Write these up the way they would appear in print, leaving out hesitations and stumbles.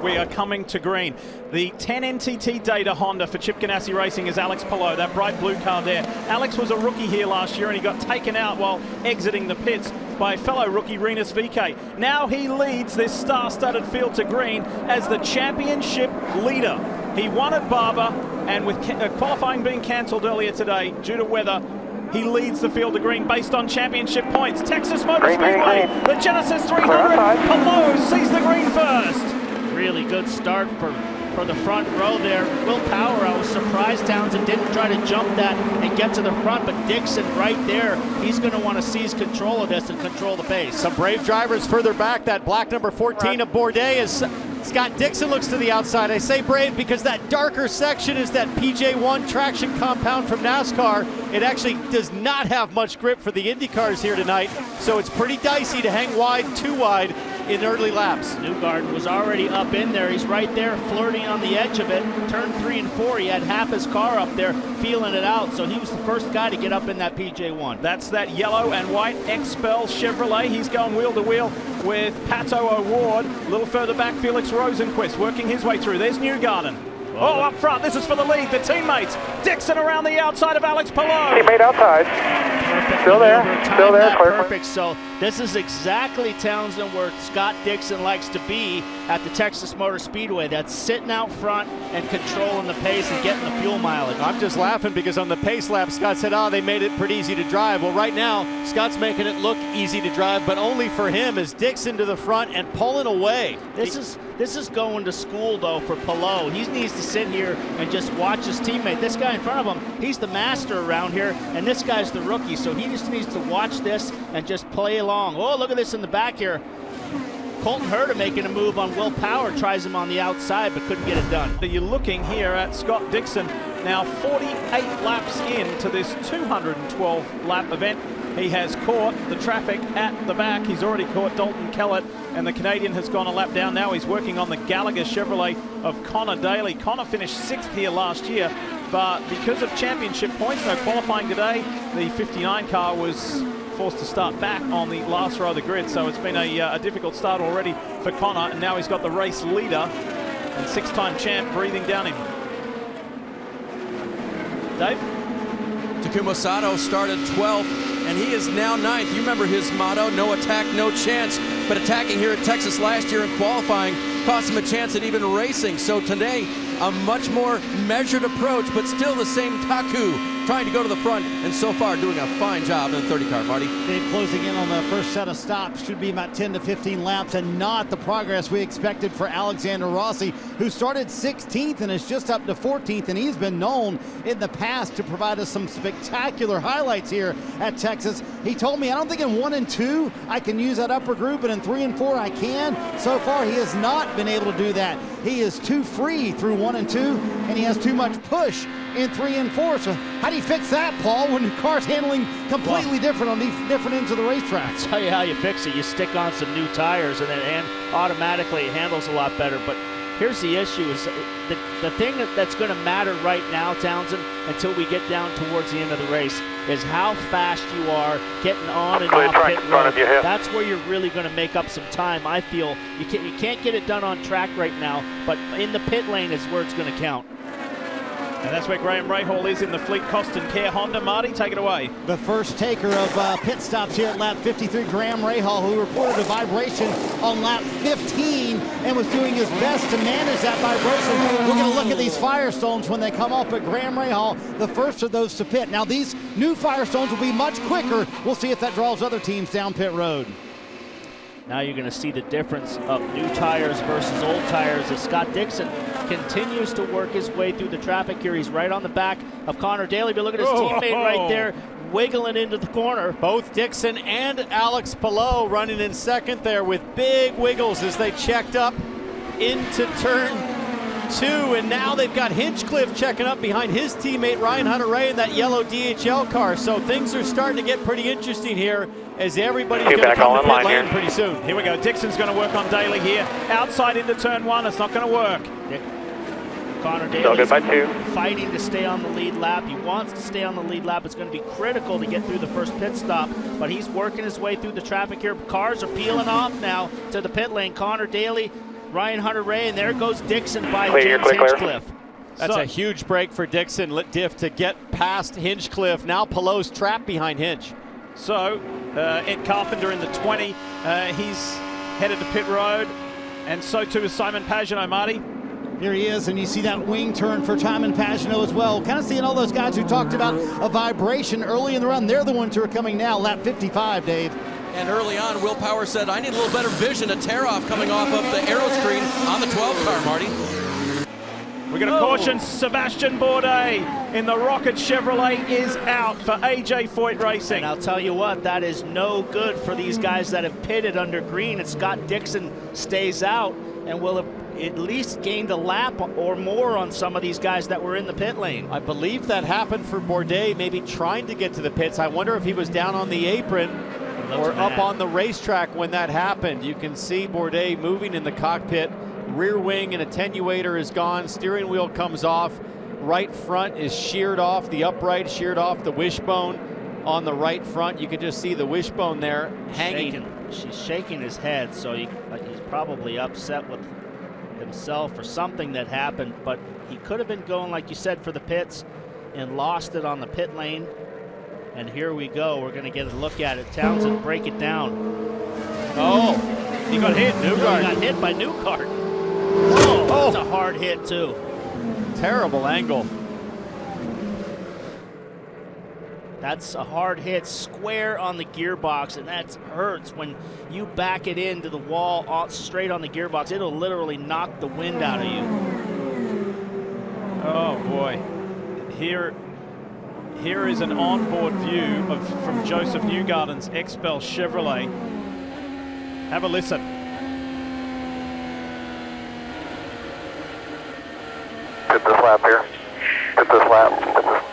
We are coming to green. The 10 NTT data Honda for Chip Ganassi Racing is Alex Palou, that bright blue car there. Alex was a rookie here last year and he got taken out while exiting the pits by fellow rookie Rinus VK. Now he leads this star-studded field to green as the championship leader. He won at Barber, and with qualifying being cancelled earlier today due to weather, he leads the field to green based on championship points. Texas Motor Speedway, the Genesys 300, Palou sees the green first. Really good start for the front row there. Will Power, I was surprised Townsend didn't try to jump that and get to the front, but Dixon right there, he's going to want to seize control of this and control the pace. Some brave drivers further back. That black number 14 of Bourdais is Scott Dixon looks to the outside. I say brave because that darker section is that PJ1 traction compound from NASCAR. It actually does not have much grip for the IndyCars here tonight, so it's pretty dicey to hang wide, too wide in early laps. Newgarden was already up in there. He's right there flirting on the edge of it. Turn 3 and 4, he had half his car up there feeling it out, so he was the first guy to get up in that PJ1. That's that yellow and white Expel Chevrolet. He's going wheel to wheel with Pato O'Ward. A little further back, Felix Rosenquist working his way through. There's Newgarden. Oh, up front, this is for the lead, the teammates. Dixon around the outside of Alex Palou. Teammate outside. Perfect Still there, maneuver, still there. Perfect, so this is exactly Townsend where Scott Dixon likes to be at the Texas Motor Speedway. That's sitting out front and controlling the pace and getting the fuel mileage. I'm just laughing because on the pace lap, Scott said, they made it pretty easy to drive. Well, right now, Scott's making it look easy to drive, but only for him as Dixon to the front and pulling away. This is going to school, though, for Palou. He needs to sit here and just watch his teammate. This guy in front of him, he's the master around here, and this guy's the rookie, so he just needs to watch this and just play along. Oh, look at this in the back here. Colton Herta making a move on Will Power, tries him on the outside, but couldn't get it done. You're looking here at Scott Dixon, now 48 laps into this 212 lap event. He has caught the traffic at the back. He's already caught Dalton Kellett, and the Canadian has gone a lap down. Now he's working on the Gallagher Chevrolet of Connor Daly. Connor finished 6th here last year, but because of championship points, no qualifying today, the 59 car was forced to start back on the last row of the grid, so it's been a difficult start already for Connor, and now he's got the race leader and 6-time champ breathing down him. Dave? Takuma Sato started 12th, and he is now 9th. You remember his motto, no attack, no chance. But attacking here at Texas last year in qualifying cost him a chance at even racing. So today, a much more measured approach, but still the same Taku trying to go to the front, and so far doing a fine job in the 30 car, Marty. Dave, closing in on the first set of stops, should be about 10 to 15 laps, and not the progress we expected for Alexander Rossi, who started 16th and is just up to 14th, and he's been known in the past to provide us some spectacular highlights here at Texas. He told me, I don't think in 1 and 2 I can use that upper group, and in 3 and 4 I can. So far, he has not been able to do that. He is too free through 1 and 2, and he has too much push in 3 and 4. So how do you fix that, Paul, when the car's handling completely different on these different ends of the racetrack? I'll tell you how you fix it. You stick on some new tires, and then automatically it handles a lot better. But here's the issue: is the thing that's going to matter right now, Townsend, until we get down towards the end of the race, is how fast you are getting on and off pit road. That's where you're really going to make up some time. I feel you can't get it done on track right now, but in the pit lane is where it's going to count. And that's where Graham Rahal is in the Fleet Cost and Care Honda. Marty, take it away. The first taker of pit stops here at lap 53, Graham Rahal, who reported a vibration on lap 15 and was doing his best to manage that vibration. We're going to look at these Firestones when they come up, but Graham Rahal, the first of those to pit. Now these new Firestones will be much quicker. We'll see if that draws other teams down pit road. Now you're going to see the difference of new tires versus old tires as Scott Dixon continues to work his way through the traffic here. He's right on the back of Connor Daly, but look at his teammate right there wiggling into the corner. Both Dixon and Alex Palou running in second there with big wiggles as they checked up into turn 2, and now they've got Hinchcliffe checking up behind his teammate Ryan Hunter-Reay in that yellow DHL car. So things are starting to get pretty interesting here as everybody's going to come to pit lane pretty soon. Here we go. Dixon's going to work on Daly here. Outside into turn 1. It's not going to work. Connor Daly fighting to stay on the lead lap. He wants to stay on the lead lap. It's going to be critical to get through the first pit stop, but he's working his way through the traffic here. Cars are peeling off now to the pit lane. Connor Daly Ryan Hunter-Reay, and there goes Dixon by Clear, James clear. Hinchcliffe. That's a huge break for Dixon. Diff to get past Hinchcliffe. Now Pallot's trapped behind Hinch. So Ed Carpenter in the 20. He's headed to pit road, and so too is Simon Pagenaud, Marty. Here he is, and you see that wing turn for Simon Pagenaud as well. Kind of seeing all those guys who talked about a vibration early in the run. They're the ones who are coming now, lap 55, Dave. And early on, Will Power said, I need a little better vision to tear off coming off of the aero screen on the 12 car, Marty. We're going to caution Sebastian Bourdais in the Rocket Chevrolet is out for AJ Foyt Racing. And I'll tell you what, that is no good for these guys that have pitted under green. And Scott Dixon stays out and will have at least gained a lap or more on some of these guys that were in the pit lane. I believe that happened for Bourdais, maybe trying to get to the pits. I wonder if he was down on the apron or up on the racetrack when that happened. You can see Bourdais moving in the cockpit. Rear wing and attenuator is gone. Steering wheel comes off. Right front is sheared off. The upright sheared off. The wishbone on the right front. You can just see the wishbone there hanging. She's shaking his head, so he's probably upset with himself or something that happened, but he could have been going, like you said, for the pits and lost it on the pit lane. And here we go. We're going to get a look at it. Townsend, break it down. Oh, he got hit. Newgard. He got hit by Newgard. Oh, that's a hard hit, too. terrible angle. That's a hard hit square on the gearbox, and that hurts when you back it into the wall straight on the gearbox. It'll literally knock the wind out of you. Oh boy. Here is an onboard view from Joseph Newgarden's Expel Chevrolet. Have a listen. Hit this lap here. Hit this lap. Hit this.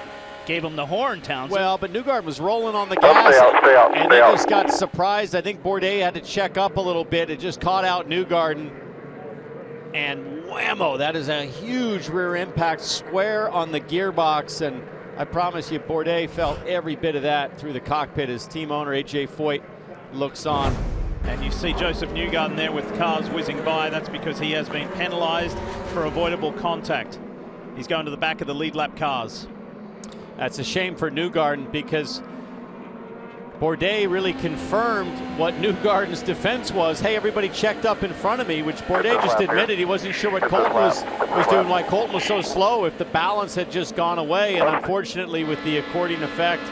Gave him the horn, Townsend. Well, but Newgarden was rolling on the gas. Stay out, and they just got surprised. I think Bourdais had to check up a little bit. It just caught out Newgarden. And whammo, that is a huge rear impact square on the gearbox. And I promise you, Bourdais felt every bit of that through the cockpit as team owner AJ Foyt looks on. And you see Joseph Newgarden there with cars whizzing by. That's because he has been penalized for avoidable contact. He's going to the back of the lead lap cars. That's a shame for Newgarden because Bourdais really confirmed what Newgarden's defense was. Hey, everybody checked up in front of me, which Bourdais just admitted he wasn't sure what Colton was doing, why Colton was so slow, if the balance had just gone away. And unfortunately, with the accordion effect,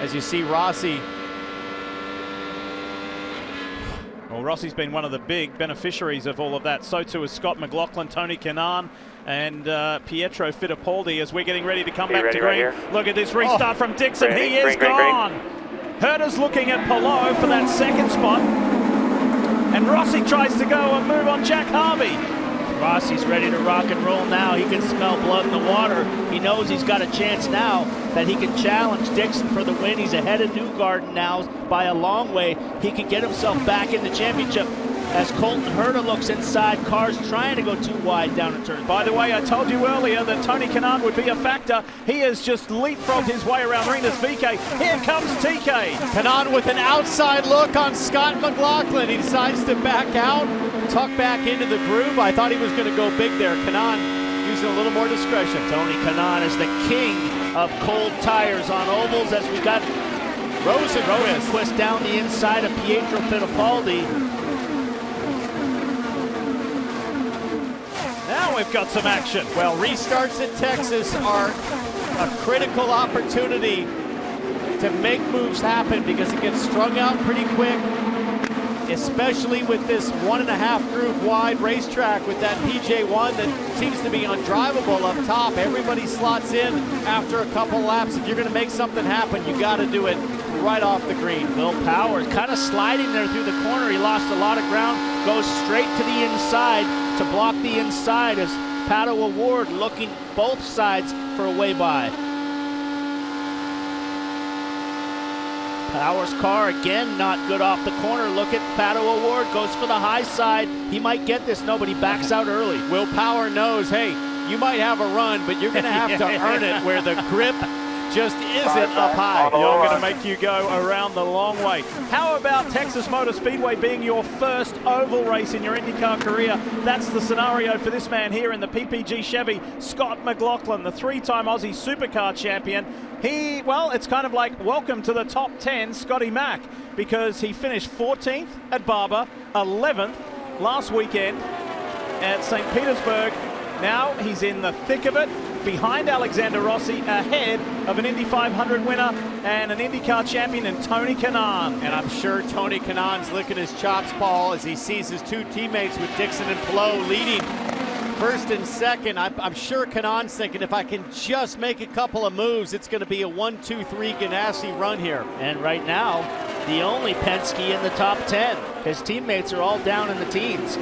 as you see Rossi. Well, Rossi's been one of the big beneficiaries of all of that. So too is Scott McLaughlin, Tony Kanaan, and Pietro Fittipaldi as we're getting ready to come back to green. Right. Look at this restart from Dixon. Green, he is green, gone. Herder's looking at Palou for that second spot. And Rossi tries to go and move on Jack Harvey. Rossi's ready to rock and roll now. He can smell blood in the water. He knows he's got a chance now that he can challenge Dixon for the win. He's ahead of Newgarden now by a long way. He can get himself back in the championship as Colton Herder looks inside. Cars trying to go too wide down a turn. By the way, I told you earlier that Tony Kanaan would be a factor. He has just leapfrogged his way around Rinus VeeKay. Here comes TK. Kanaan with an outside look on Scott McLaughlin. He decides to back out, tuck back into the groove. I thought he was going to go big there. Kanaan using a little more discretion. Tony Kanaan is the king of cold tires on ovals as we got Rosenquist down the inside of Pietro Fittipaldi. Now we've got some action. Well, restarts at Texas are a critical opportunity to make moves happen because it gets strung out pretty quick, especially with this 1.5 groove wide racetrack with that PJ1 that seems to be undrivable up top. Everybody slots in after a couple laps. If you're going to make something happen, you got to do it right off the green. Will Power kind of sliding there through the corner. He lost a lot of ground, goes straight to the inside to block the inside as Pato O'Ward looking both sides for a way by. Power's car again not good off the corner. Look at Pato O'Ward, goes for the high side. He might get this. Nobody backs out early. Will Power knows, hey, you might have a run, but you're going to have to earn it, where the grip just isn't up high. You're going to make you go around the long way. How about Texas Motor Speedway being your first oval race in your IndyCar career? That's the scenario for this man here in the PPG Chevy, Scott McLaughlin, the three-time Aussie Supercar champion. Well, it's kind of like welcome to the top 10, Scotty Mack, because he finished 14th at Barber, 11th last weekend at St. Petersburg. Now he's in the thick of it, behind Alexander Rossi, ahead of an Indy 500 winner and an IndyCar champion in Tony Kanaan. And I'm sure Tony Kanaan's licking his chops, Paul, as he sees his two teammates with Dixon and Palou leading first and second. I'm sure Kanaan's thinking, if I can just make a couple of moves, it's going to be a 1-2-3 Genesys run here. And right now, the only Penske in the top 10. His teammates are all down in the teens.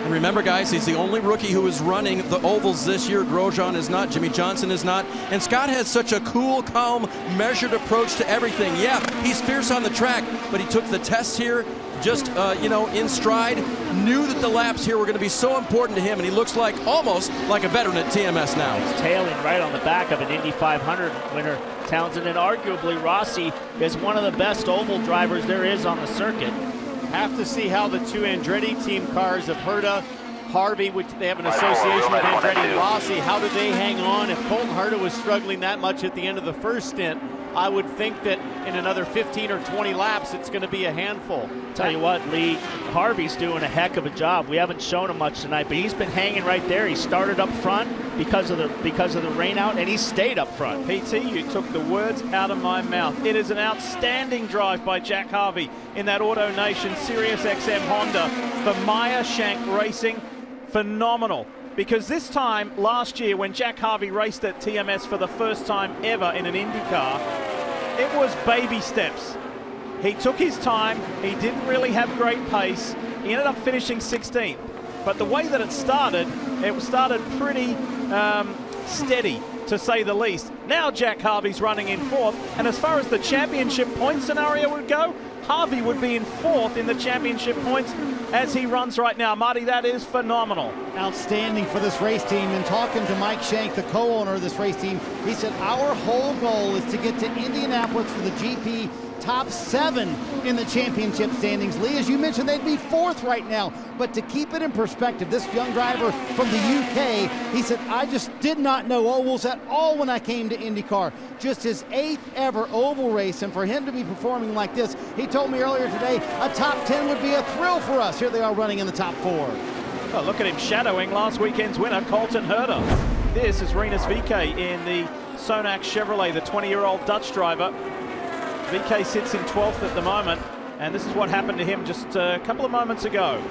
And remember, guys, he's the only rookie who is running the ovals this year. Grosjean is not, Jimmy Johnson is not, and Scott has such a cool, calm, measured approach to everything. Yeah, he's fierce on the track, but he took the tests here just, in stride, knew that the laps here were going to be so important to him, and he looks like almost like a veteran at TMS now. He's tailing right on the back of an Indy 500 winner, Townsend, and arguably Rossi is one of the best oval drivers there is on the circuit. Have to see how the two Andretti team cars of Herta, Harvey, which they have an association with Andretti and Rossi, how do they hang on? If Colton Herta was struggling that much at the end of the first stint, I would think that in another 15 or 20 laps, it's going to be a handful. Tell you what, Lee, Harvey's doing a heck of a job. We haven't shown him much tonight, but he's been hanging right there. He started up front because of the rain out, and he stayed up front. PT, you took the words out of my mouth. It is an outstanding drive by Jack Harvey in that Auto Nation Sirius XM Honda for Meyer Shank Racing. Phenomenal. Because this time last year when Jack Harvey raced at TMS for the first time ever in an IndyCar, it was baby steps. He took his time, he didn't really have great pace, he ended up finishing 16th. But the way that it started pretty steady, to say the least. Now Jack Harvey's running in fourth, and as far as the championship point scenario would go, Harvey would be in fourth in the championship points as he runs right now. Marty, that is phenomenal. Outstanding for this race team. And talking to Mike Shank, the co-owner of this race team, he said, our whole goal is to get to Indianapolis for the GP top 7 in the championship standings. Lee, as you mentioned, they'd be fourth right now. But to keep it in perspective, this young driver from the UK, he said, I just did not know ovals at all when I came to IndyCar. Just his 8th ever oval race, and for him to be performing like this, he told me earlier today, a top 10 would be a thrill for us. Here they are running in the top 4. Oh, look at him shadowing last weekend's winner, Colton Herta. This is Rinus VeeKay in the Sonax Chevrolet, the 20-year-old Dutch driver. VeeKay sits in 12th at the moment, and this is what happened to him just a couple of moments ago.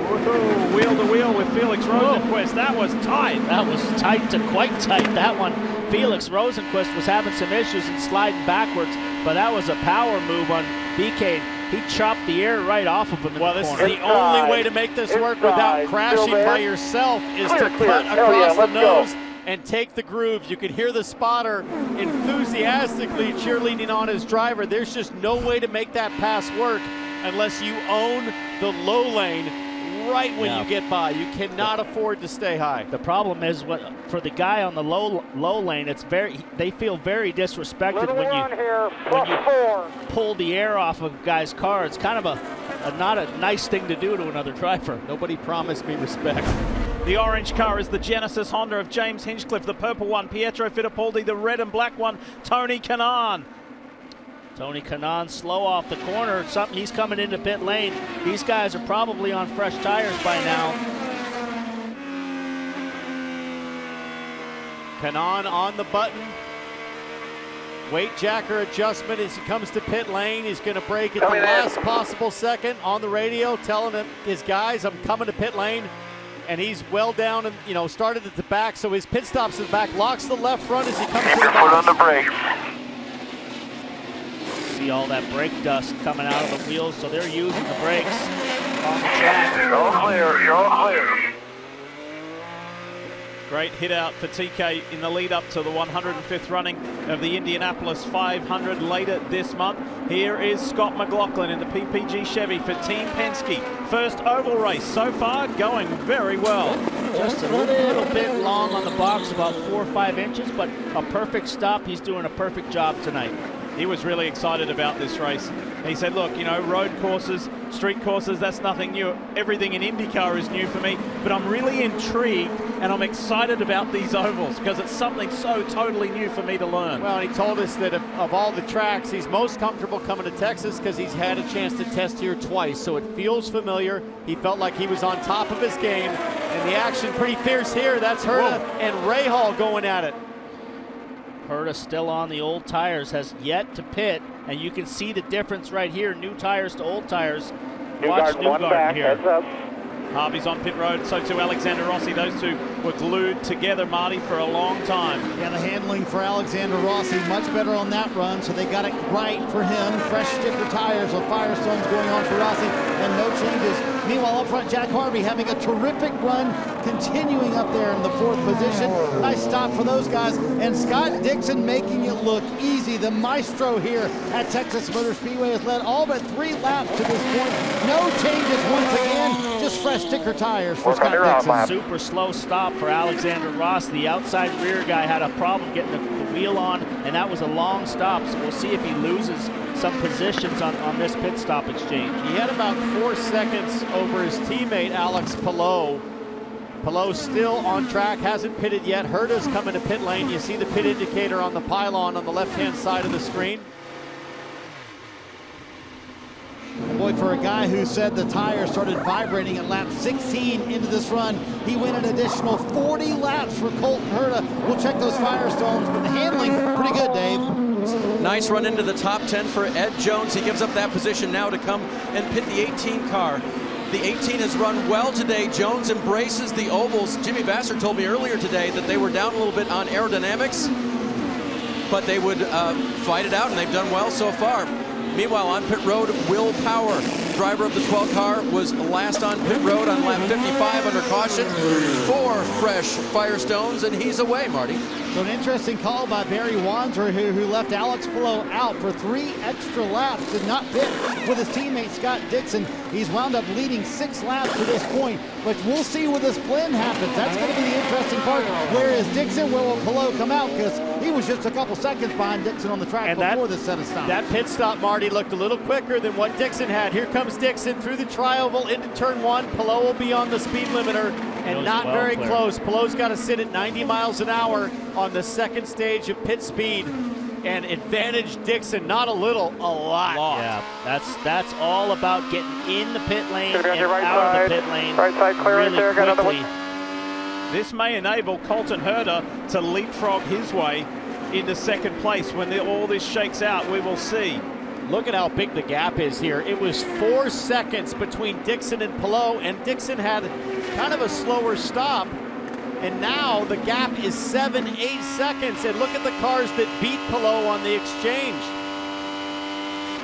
Woohoo, wheel to wheel with Felix Rosenqvist. That was tight. That was tight to quite tight, that one. Felix Rosenqvist was having some issues and sliding backwards, but that was a power move on VeeKay. He chopped the air right off of him. Well, this is the only way to make this work without crashing by yourself is to cut across the nose and take the groove. You could hear the spotter enthusiastically cheerleading on his driver. There's just no way to make that pass work unless you own the low lane right when you get by. You cannot afford to stay high. The problem is, for the guy on the low lane, they feel very disrespected when you pull the air off of a guy's car. It's kind of not a nice thing to do to another driver. Nobody promised me respect. The orange car is the Genesys Honda of James Hinchcliffe. The purple one, Pietro Fittipaldi. The red and black one, Tony Kanaan. Tony Kanaan slow off the corner. He's coming into pit lane. These guys are probably on fresh tires by now. Kanaan on the button. Weight jacker adjustment as he comes to pit lane. He's going to brake at the last possible second on the radio, telling his guys, I'm coming to pit lane. And he's well down and, started at the back, so his pit stops at the back, locks the left front as he comes to the foot on the brakes. See all that brake dust coming out of the wheels, so they're using the brakes on the track. You're all clear, you're all clear. Great hit out for TK in the lead up to the 105th running of the Indianapolis 500 later this month. Here is Scott McLaughlin in the PPG Chevy for Team Penske. First oval race so far, going very well. Just a little bit long on the box, about 4 or 5 inches, but a perfect stop. He's doing a perfect job tonight. He was really excited about this race. He said, look, you know, road courses, street courses, that's nothing new. Everything in IndyCar is new for me, but I'm really intrigued and I'm excited about these ovals because it's something so totally new for me to learn. Well, he told us that of all the tracks, he's most comfortable coming to Texas because he's had a chance to test here twice, so it feels familiar. He felt like he was on top of his game, and the action pretty fierce here. That's Herta and Rahal going at it. Herta still on the old tires, has yet to pit, and you can see the difference right here. New tires to old tires. Watch Newgarden here. Heads up. Harvey's on pit road, so too Alexander Rossi. Those two were glued together, Marty, for a long time. Yeah, the handling for Alexander Rossi much better on that run, so they got it right for him. Fresh sticker tires with Firestones going on for Rossi, and no changes. Meanwhile, up front, Jack Harvey having a terrific run, continuing up there in the 4th position. Nice stop for those guys, and Scott Dixon making it look easy. The maestro here at Texas Motor Speedway has led all but 3 laps to this point. No changes once again, just fresh sticker tires for Scott Dixon. Super slow stop for Alexander Ross. The outside rear guy had a problem getting the wheel on, and that was a long stop, so we'll see if he loses some positions on this pit stop exchange. He had about 4 seconds over his teammate Alex Palou. Palou still on track, hasn't pitted yet. Herta's coming to pit lane. You see the pit indicator on the pylon on the left-hand side of the screen. Boy, for a guy who said the tires started vibrating at lap 16 into this run, he went an additional 40 laps for Colton Herta. We'll check those Firestones, but the handling, pretty good, Dave. Nice run into the top 10 for Ed Jones. He gives up that position now to come and pit the 18 car. The 18 has run well today. Jones embraces the ovals. Jimmy Vasser told me earlier today that they were down a little bit on aerodynamics, but they would fight it out, and they've done well so far. Meanwhile, on pit road, Will Power, driver of the 12 car, was last on pit road on lap 55 under caution. 4 fresh Firestones, and he's away, Marty. So an interesting call by Barry Wanzer, who left Alex Palou out for 3 extra laps, did not pit with his teammate Scott Dixon. He's wound up leading 6 laps to this point, but we'll see where this blend happens. That's going to be the interesting part. Where is Dixon? Where will Palou come out? Because he was just a couple seconds behind Dixon on the track before this set of stops. That pit stop, Marty, looked a little quicker than what Dixon had. Here comes Dixon through the tri-oval into turn 1. Palou will be on the speed limiter, and not very close. Palou's got to sit at 90 miles an hour on the 2nd stage of pit speed, and advantage Dixon, not a little, a lot. Yeah, that's all about getting in the pit lane and right out side. of the pit lane Right side clear really right there. Got another quickly. one. This may enable Colton Herta to leapfrog his way into 2nd place. When all this shakes out, we will see. Look at how big the gap is here. It was 4 seconds between Dixon and Palou, and Dixon had kind of a slower stop. And now the gap is 7-8 seconds. And look at the cars that beat Palou on the exchange.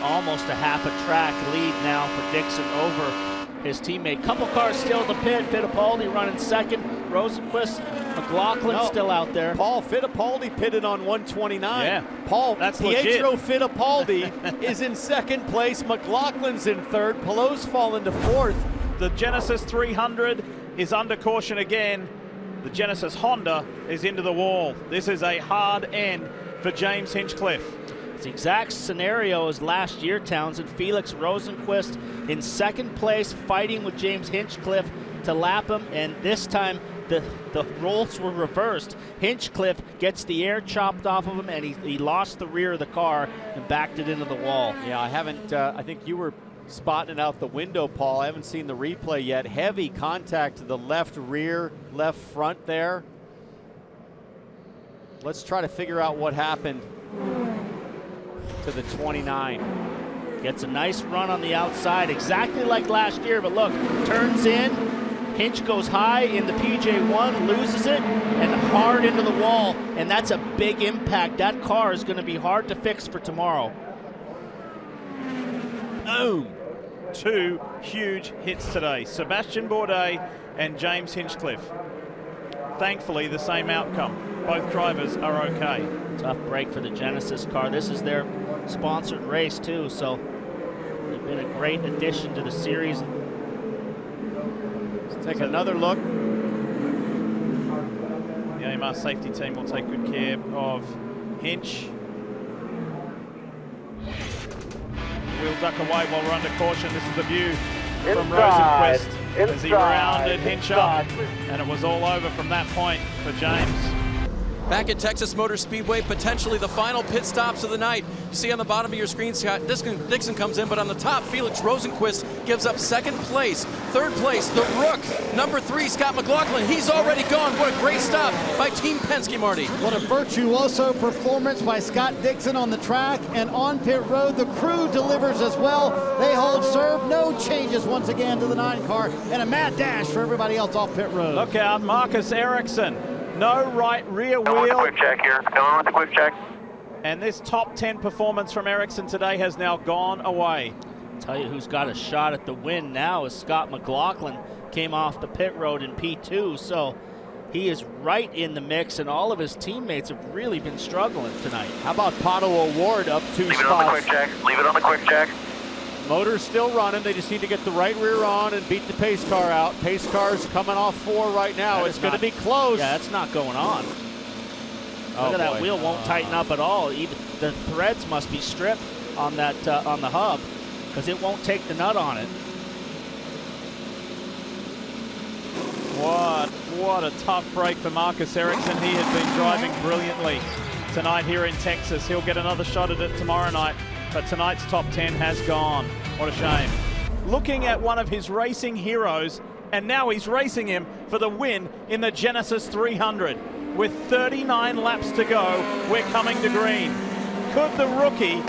Almost a half a track lead now for Dixon over his teammate. Couple cars still to pit. Fittipaldi running 2nd. Rosenquist, McLaughlin still out there. Paul Fittipaldi pitted on 129. Yeah, Paul, that's Pietro legit. Fittipaldi is in 2nd place. McLaughlin's in 3rd. Palou's fallen to 4th. The Genesys 300 is under caution again. The Genesys Honda is into the wall. This is a hard end for James Hinchcliffe. It's the exact scenario as last year, Townsend. Felix Rosenquist in 2nd place, fighting with James Hinchcliffe to lap him, and this time the roles were reversed. Hinchcliffe gets the air chopped off of him, and he lost the rear of the car and backed it into the wall. Yeah, I haven't, I think you were spotting it out the window, Paul. I haven't seen the replay yet. Heavy contact to the left rear, left front there. Let's try to figure out what happened to the 29. Gets a nice run on the outside, exactly like last year, but look, turns in, Hinch goes high in the PJ1, loses it, and hard into the wall, and that's a big impact. That car is going to be hard to fix for tomorrow. Boom! 2 huge hits today. Sebastian Bourdais and James Hinchcliffe. Thankfully, the same outcome. both drivers are okay. Tough break for the Genesys car. This is their sponsored race too, so they've been a great addition to the series. Let's take another look. The AMR safety team will take good care of Hinch. We'll duck away while we're under caution. This is the view from Rosenquist as he rounded Hinch up, and it was all over from that point for James. Back at Texas Motor Speedway, potentially the final pit stops of the night. You see on the bottom of your screen, Scott Dixon comes in, but on the top, Felix Rosenquist gives up second place. Third place, the Rook. Number 3, Scott McLaughlin. He's already gone. What a great stop by Team Penske, Marty. What a virtuoso performance by Scott Dixon on the track, and on pit road, the crew delivers as well. They hold serve, no changes once again to the 9 car, and a mad dash for everybody else off pit road. Look out, Marcus Ericsson. No right rear Come on with the wheel. quick check here. Come on with the quick check. And this top 10 performance from Ericsson today has now gone away. Tell you who's got a shot at the win now is Scott McLaughlin. Came off the pit road in P2, so he is right in the mix, and all of his teammates have really been struggling tonight. How about Pato O'Ward up 2 Leave it on the quick spots? check. Leave it on the quick check. Motor's still running. They just need to get the right rear on and beat the pace car out. Pace car's coming off 4 right now. That It's is going to not- be close. Yeah, that's not going on. Oh, Look at that boy. wheel won't tighten up at all. Even the threads must be stripped on that on the hub because it won't take the nut on it. What a tough break for Marcus Ericsson. He had been driving brilliantly tonight here in Texas. He'll get another shot at it tomorrow night, but tonight's top 10 has gone. What a shame. Looking at one of his racing heroes, and now he's racing him for the win in the Genesys 300. With 39 laps to go, we're coming to green. Could the rookie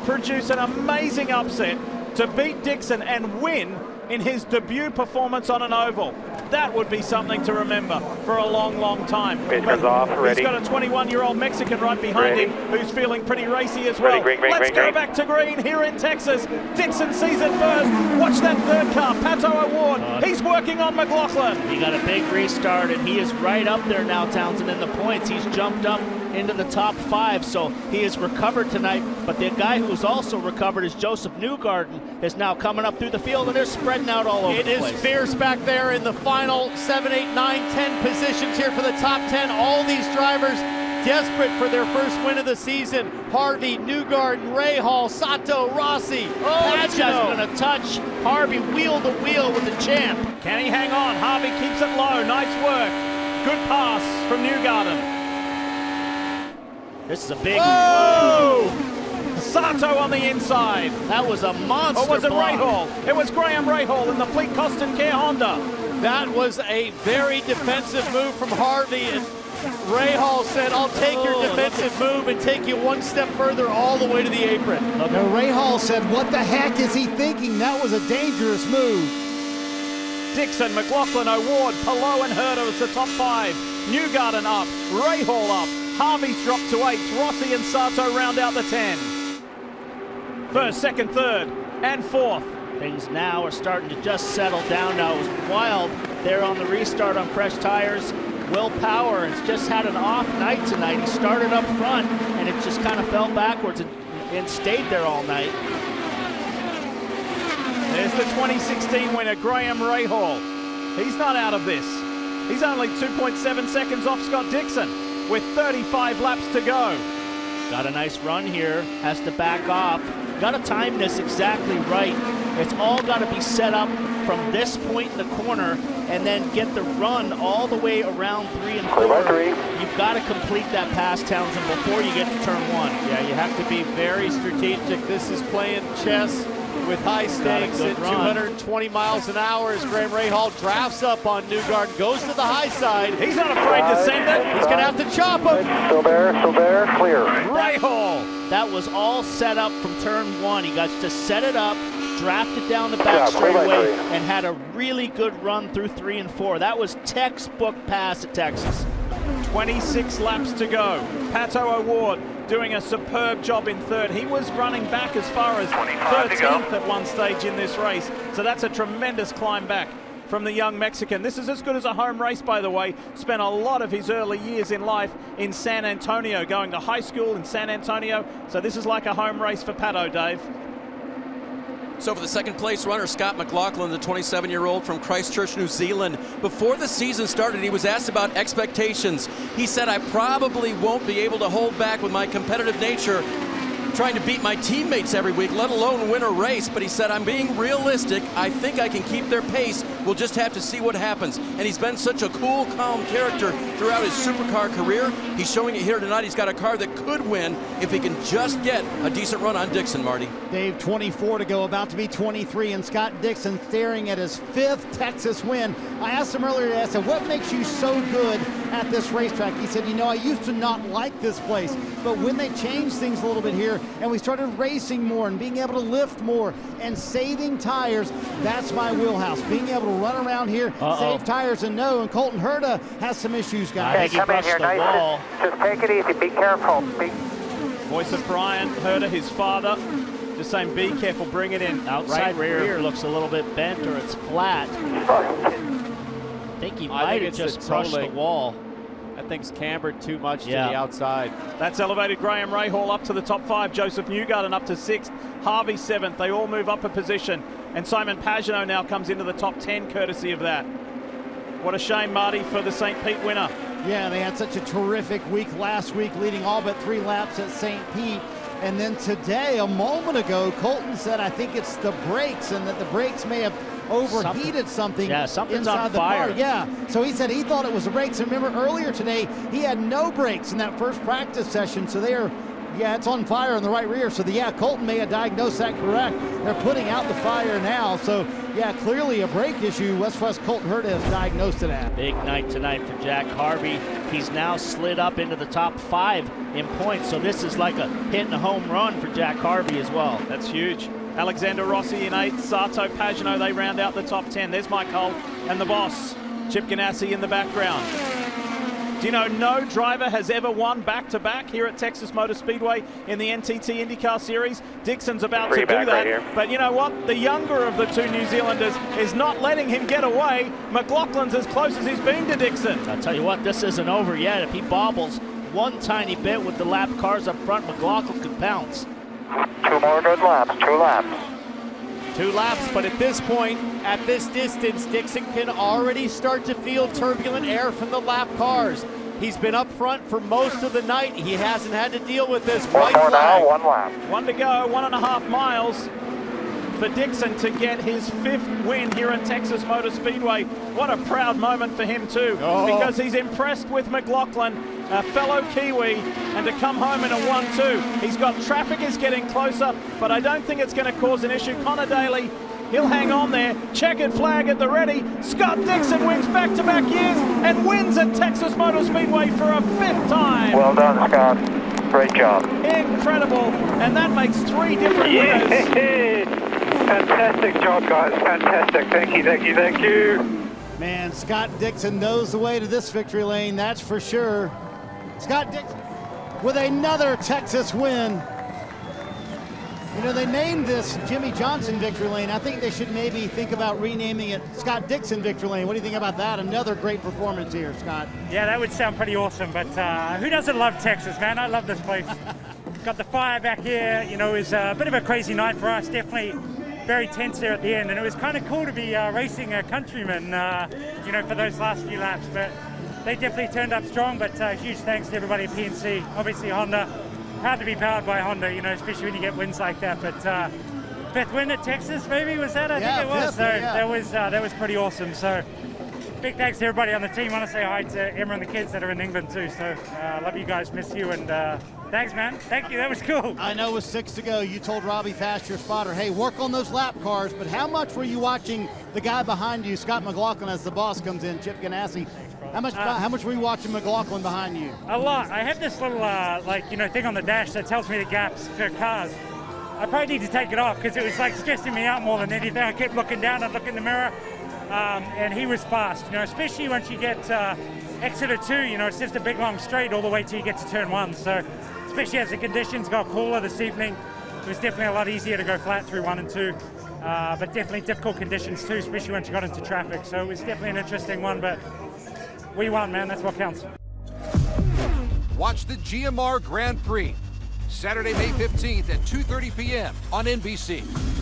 produce an amazing upset to beat Dixon and win in his debut performance on an oval? That would be something to remember for a long, long time. Pace car's off, ready. He's got a 21-year-old Mexican right behind Ready. him who's feeling pretty racy as well. Ready, green, Let's green, go green. back to green here in Texas. Dixon sees it first. Watch that third car, Pato O'Ward. He's working on McLaughlin. He got a big restart, and he is right up there now, Townsend, in the points. He's jumped up into the top 5, so he has recovered tonight. But the guy who's also recovered is Joseph Newgarden, is now coming up through the field, and they're spreading out all over It the is place. fierce back there in the final 7, 8, 9, 10 positions here for the top 10. All these drivers desperate for their first win of the season. Harvey, Newgarden, Rahal, Sato, Rossi, Oh, this guy's Pagenaud. going to touch Harvey wheel to wheel with the champ. Can he hang on? Harvey keeps it low. Nice work. Good pass from Newgarden. This is a big. Whoa! Sato on the inside. That was a monster. Or was it block. Rahal? It was Graham Rahal in the Fleet Costin Care Honda. That was a very defensive move from Harvey, and Rahal said, I'll take your Oh, defensive move and take you one step further all the way to the apron. Now, Rahal said, what the heck is he thinking? That was a dangerous move. Dixon, McLaughlin, O'Ward, Palou and Herder as the top 5. Newgarden up, Rahal up. Harvey's dropped to 8th. Rossi and Sato round out the 10. First, second, third, and fourth. Things now are starting to just settle down now. It was wild there on the restart on fresh tires. Will Power has just had an off night tonight. He started up front, and it just kind of fell backwards and stayed there all night. There's the 2016 winner, Graham Rahal. He's not out of this. He's only 2.7 seconds off Scott Dixon with 35 laps to go. Got a nice run here, has to back off. Got to time this exactly right. It's all got to be set up from this point in the corner and then get the run all the way around 3 and 4. You've got to complete that pass, Townsend, before you get to turn 1. Yeah, you have to be very strategic. This is playing chess with high stakes good at run. 220 miles an hour as Graham Rahal drafts up on Newgarden, goes to the high side. He's not afraid to send it. He's going to have to chop him. Still there, clear. Rahal. That was all set up from turn 1. He got to set it up, draft it down the back play by straightaway, play. and had a really good run through 3 and 4. That was textbook pass at Texas. 26 laps to go. Pato O'Ward doing a superb job in third. He was running back as far as 25 to go. 13th at one stage in this race. So that's a tremendous climb back from the young Mexican. This is as good as a home race, by the way. Spent a lot of his early years in life in San Antonio, going to high school in San Antonio. So this is like a home race for Pato, Dave. So for the second place runner, Scott McLaughlin, the 27-year-old from Christchurch, New Zealand. Before the season started, he was asked about expectations. He said, I probably won't be able to hold back with my competitive nature trying to beat my teammates every week, let alone win a race. But he said, I'm being realistic. I think I can keep their pace. We'll just have to see what happens. And he's been such a cool, calm character throughout his supercar career. He's showing it here tonight. He's got a car that could win if he can just get a decent run on Dixon, Marty. Dave, 24 to go, about to be 23, and Scott Dixon staring at his 5th Texas win. I asked him earlier, I said, what makes you so good at this racetrack? He said, you know, I used to not like this place, but when they changed things a little bit here and we started racing more and being able to lift more and saving tires, that's my wheelhouse. Being able to run around here, save tires and know, and Colton Herta has some issues, guys. He brushed the wall. Just take it easy, be careful. Voice of Brian Herta, his father, just saying be careful, bring it in. Outside rear looks a little bit bent, or it's flat. I think he might have just brushed the wall. That thing's cambered too much to the outside. That's elevated Graham Rahal up to the top 5. Joseph Newgarden up to 6th. Harvey 7th. They all move up a position. And Simon Pagenaud now comes into the top 10 courtesy of that. What a shame, Marty, for the St. Pete winner. Yeah, they had such a terrific week last week, leading all but 3 laps at St. Pete. And then today, a moment ago, Colton said, I think it's the brakes, and that the brakes may have overheated something something's inside on the fire. car. Yeah, so he said he thought it was the brakes. And remember earlier today, he had no brakes in that first practice session. So they are, it's on fire in the right rear. So Colton may have diagnosed that correct. They're putting out the fire now. So clearly a brake issue. West Colton Herta has diagnosed it at. Big night tonight for Jack Harvey. He's now slid up into the top 5 in points. So this is like a hitting a home run for Jack Harvey as well. That's huge. Alexander Rossi in 8th, Sato Pagenaud, they round out the top 10. There's Mike Hull and the boss, Chip Ganassi in the background. Do you know no driver has ever won back-to-back here at Texas Motor Speedway in the NTT IndyCar Series? Dixon's about to do that, right, but you know what? The younger of the 2 New Zealanders is not letting him get away. McLaughlin's as close as he's been to Dixon. I'll tell you what, this isn't over yet. If he bobbles one tiny bit with the lap cars up front, McLaughlin could pounce. 2 more good laps, 2 laps. 2 laps, but at this point, at this distance, Dixon can already start to feel turbulent air from the lap cars. He's been up front for most of the night. He hasn't had to deal with this. One more now, 1 lap. 1 to go, 1.5 miles for Dixon to get his 5th win here at Texas Motor Speedway. What a proud moment for him too, because he's impressed with McLaughlin, a fellow Kiwi, and to come home in a 1-2. He's got traffic is getting closer, but I don't think it's going to cause an issue. Connor Daly, he'll hang on there. Checkered flag at the ready. Scott Dixon wins back-to-back years and wins at Texas Motor Speedway for a 5th time. Well done, Scott. Great job. Incredible, and that makes 3 different winners. Fantastic job, guys. Fantastic. Thank you, thank you, thank you. Man, Scott Dixon knows the way to this victory lane, that's for sure. Scott Dixon with another Texas win. You know, they named this Jimmy Johnson Victory Lane. I think they should maybe think about renaming it Scott Dixon Victory Lane. What do you think about that? Another great performance here, Scott. Yeah, that would sound pretty awesome, but who doesn't love Texas, man? I love this place. Got the fire back here. You know, it was a bit of a crazy night for us, definitely very tense there at the end, and it was kind of cool to be racing a countryman, you know, for those last few laps, but they definitely turned up strong. But huge thanks to everybody at PNC, obviously Honda. Proud to be powered by Honda, you know, especially when you get wins like that. But 5th win at Texas, maybe, was that? I think it was. So that was pretty awesome. So big thanks to everybody on the team. I want to say hi to Emma and the kids that are in England too. So love you guys, miss you, and thanks, man. Thank you, that was cool. I know with 6 to go, you told Robbie Fast, your spotter, hey, work on those lap cars, but how much were you watching the guy behind you, Scott McLaughlin, as the boss comes in, Chip Ganassi? How much were you watching McLaughlin behind you? A lot. I have this little, thing on the dash that tells me the gaps for cars. I probably need to take it off because it was like stressing me out more than anything. I kept looking down, I'd look in the mirror, and he was fast, you know, especially once you get Exeter 2, you know, it's just a big long straight all the way till you get to turn 1. So, especially as the conditions got cooler this evening, it was definitely a lot easier to go flat through 1 and 2. but definitely difficult conditions too, especially once you got into traffic. So it was definitely an interesting one, but we won, man. That's what counts. Watch the GMR Grand Prix, Saturday, May 15th at 2:30 p.m. on NBC.